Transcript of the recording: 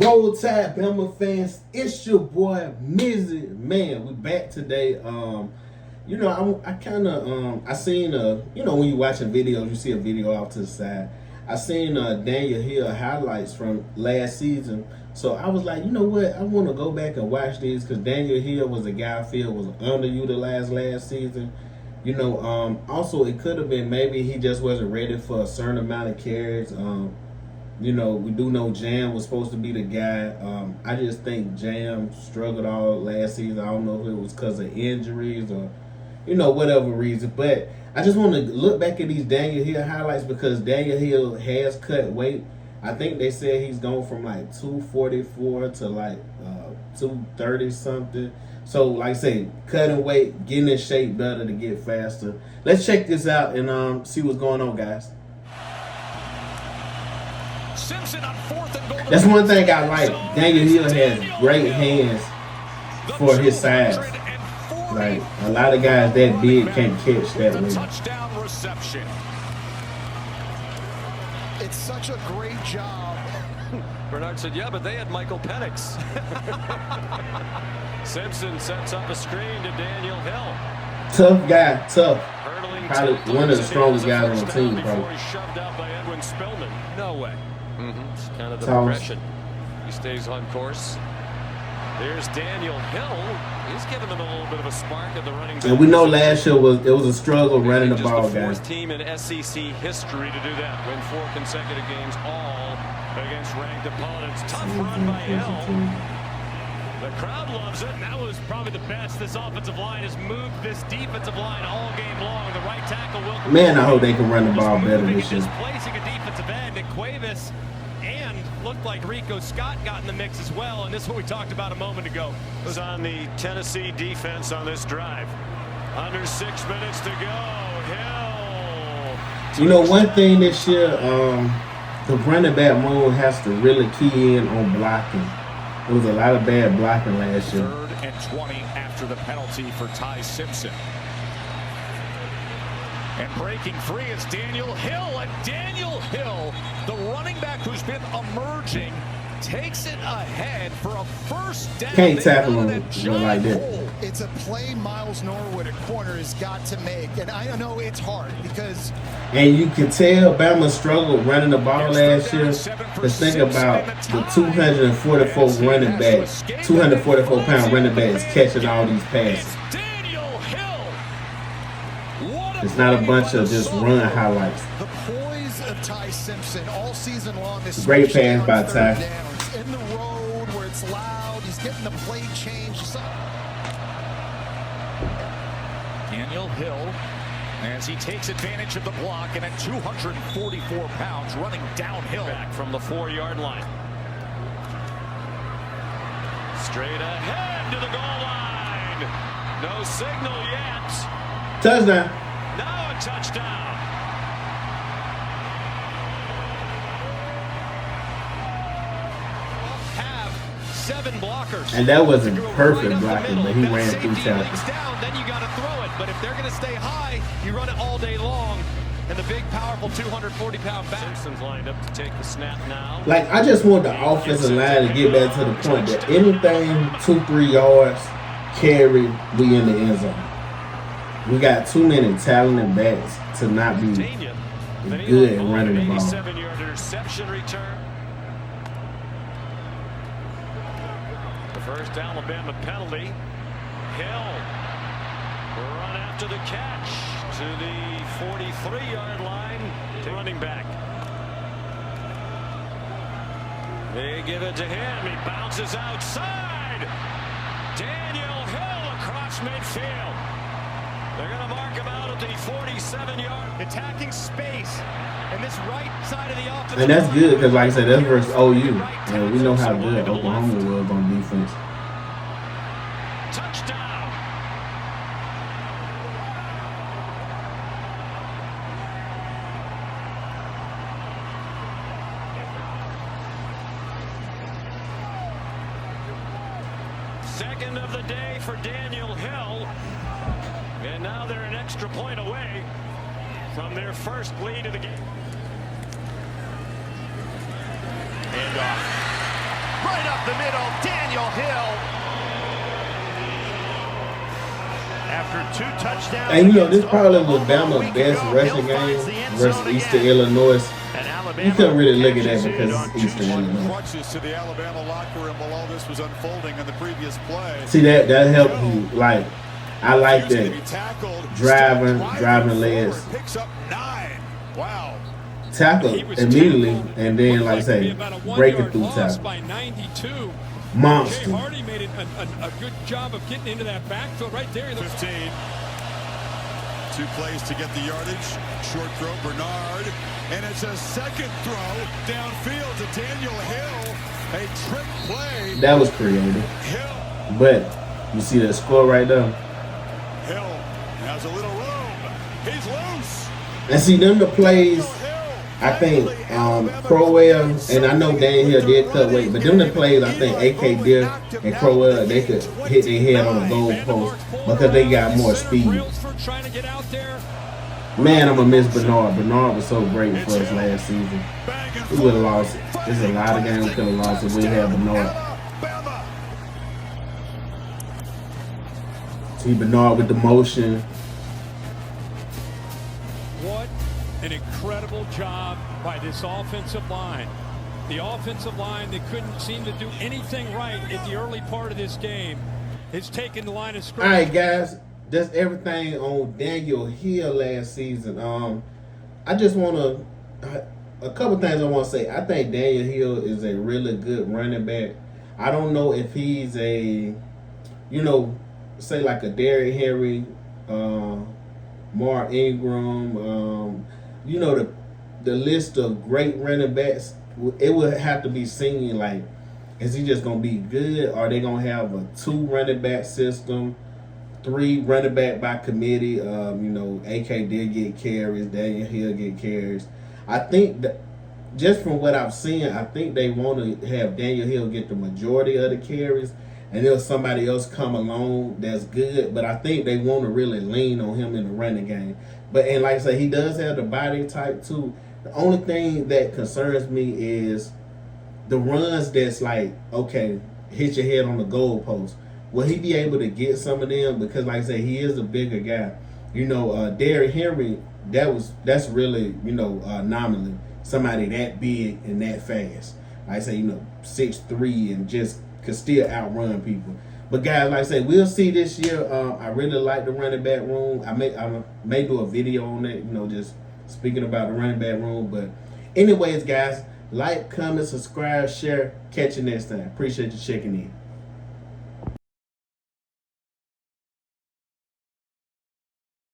Roll Tide Bama fans, it's your boy Mizzy. Man, we back today. I kind of I seen when you watching videos, you see a video off to the side. I seen Daniel Hill highlights from last season, so I was like, you know what, I want to go back and watch these because Daniel Hill was a guy I feel was underutilized last season. Also it could have been maybe he just wasn't ready for a certain amount of carries. We do know Jam was supposed to be the guy. I just think Jam struggled all last season. I don't know if it was because of injuries or, whatever reason. But I just want to look back at these Daniel Hill highlights because Daniel Hill has cut weight. I think they said he's going from like 244 to like 230 something. So, like I say, cutting weight, getting in shape better to get faster. Let's check this out and see what's going on, guys. That's one thing I like. Daniel Hill has great hands for his size. Like, a lot of guys that big can't catch that way. Touchdown reception. It's such a great job. Bernard said, yeah, but they had Michael Penix. Simpson sets up a screen to Daniel Hill. Tough guy, tough. Probably one of the strongest guys on the team, probably. Shoved out by Edwin Spillman. No way. It's kind of the Thomas. progression. He stays on course. There's Daniel Hill. He's given them a little bit of a spark at the running back. And we know last year was a struggle running the ball, just the guys. fourth team in SEC history to do that. Win 4 consecutive games, all against ranked opponents. Tough run by Hill. The crowd loves it. That was probably the best this offensive line has moved this defensive line all game long. The right tackle will. Man, I hope they can run the ball better this year. Displacing a defensive end at Cuevas, and looked like Rico Scott got in the mix as well. And this is what we talked about a moment ago. It was on the Tennessee defense on this drive. Under 6 minutes to go. Hill. One thing this year, the running back room has to really key in on blocking. There was a lot of bad blocking last year. 3rd and 20 after the penalty for Ty Simpson. And breaking free is Daniel Hill. And Daniel Hill, the running back who's been emerging, takes it ahead for a first down. Can't tackle him like that. It's a play Miles Norwood at corner has got to make. And I know it's hard because... And you can tell Bama struggled running the ball last year. Let's think about the 244 running backs, 244-pound running backs catching all these passes. It's not a bunch of just run highlights. The poise of Ty Simpson all season long is great pass by Ty. In the road where it's loud, he's getting the play change. Daniel Hill, as he takes advantage of the block, and at 244 pounds running downhill. Back from the 4-yard line. Straight ahead to the goal line. No signal yet. Touchdown. Now a touchdown. Have 7 blockers. And that wasn't perfect blocking, but he ran through tackles. Then you got to throw it. But if they're going to stay high, you run it all day long. And the big, powerful 240-pound back. Simpson's lined up to take the snap now. Like, I just want the offensive line to get back to the point that anything 2-3 yards carry, we in the end zone. We got too many talented backs to not be good at running the ball. 87-yard interception return. The first Alabama penalty. Hill run after the catch to the 43-yard line. Running back. They give it to him. He bounces outside. Daniel Hill across midfield. They're going to mark him out at the 47-yard. Attacking space. And this right side of the offense. And that's good because, like I said, that's versus OU. And we know how good Oklahoma was on defense. Touchdown. Second of the day for Daniel Hill. And now they're an extra point away from their first lead of the game. And right the middle, Daniel Hill. After 2 touchdowns. And you know, this probably was Bama's best rushing game versus Eastern Illinois. You couldn't really look at that because it's Eastern Illinois. Crutches to the Alabama locker room while all this was unfolding in the previous play. See, that helped you. Like, I like that. Driving legs. Picks up 9. Wow. Tackle immediately, and then, like I say, breaking through tackle. By 92. Monster. Jay Hardy made a good job of getting into that backfield right there. 15. 2 plays to get the yardage. Short throw, Bernard. And it's a second throw downfield to Daniel Hill. A trick play. That was creative. Hill. But you see that score right there? Hill has a little room. He's loose. And see, them the plays, I think Crowell, and I know Daniel Hill did cut weight, but them the plays I think AK did and Crowell, they could hit their head on the goal post because they got more speed. Man, I'm going to miss Bernard. Bernard was so great for us last season. We would have lost. There's a lot of games we could have lost if we had Bernard. See Bernard with the motion. What an incredible job by this offensive line. The offensive line that couldn't seem to do anything right in the early part of this game is taking the line of scrimmage. All right, guys. That's everything on Daniel Hill last season. I just want to, a couple things I want to say. I think Daniel Hill is a really good running back. I don't know if he's a, say like a Derrick Henry, Mark Ingram, the list of great running backs. It would have to be seen like, is he just going to be good? Or are they going to have a 2 running back system? 3 running back by committee. AK did get carries. Daniel Hill get carries. I think that just from what I've seen, I think they want to have Daniel Hill get the majority of the carries, and then somebody else come along that's good. But I think they want to really lean on him in the running game. And like I said, he does have the body type too. The only thing that concerns me is the runs that's like, okay, hit your head on the goalpost. Will he be able to get some of them? Because like I said, he is a bigger guy. Derrick Henry, that's really, anomaly. Somebody that big and that fast. Like I say, 6'3" and just could still outrun people. But guys, like I say, we'll see this year. I really like the running back room. I may do a video on that, just speaking about the running back room. But anyways, guys, like, comment, subscribe, share. Catch you next time. Appreciate you checking in.